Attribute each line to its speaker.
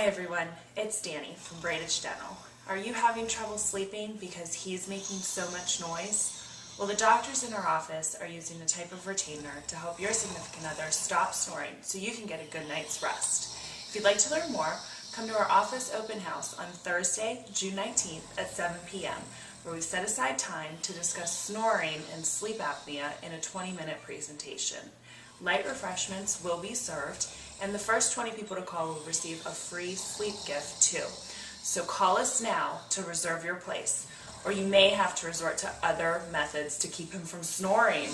Speaker 1: everyone, it's Danny from Braydich Dental. Are you having trouble sleeping because he's making so much noise? Well, the doctors in our office are using a type of retainer to help your significant other stop snoring so you can get a good night's rest. If you'd like to learn more, come to our office open house on Thursday, June 19th at 7 p.m. where we set aside time to discuss snoring and sleep apnea in a 20-minute presentation. Light refreshments will be served, and the first 20 people to call will receive a free sleep gift too. So call us now to reserve your place, or you may have to resort to other methods to keep him from snoring.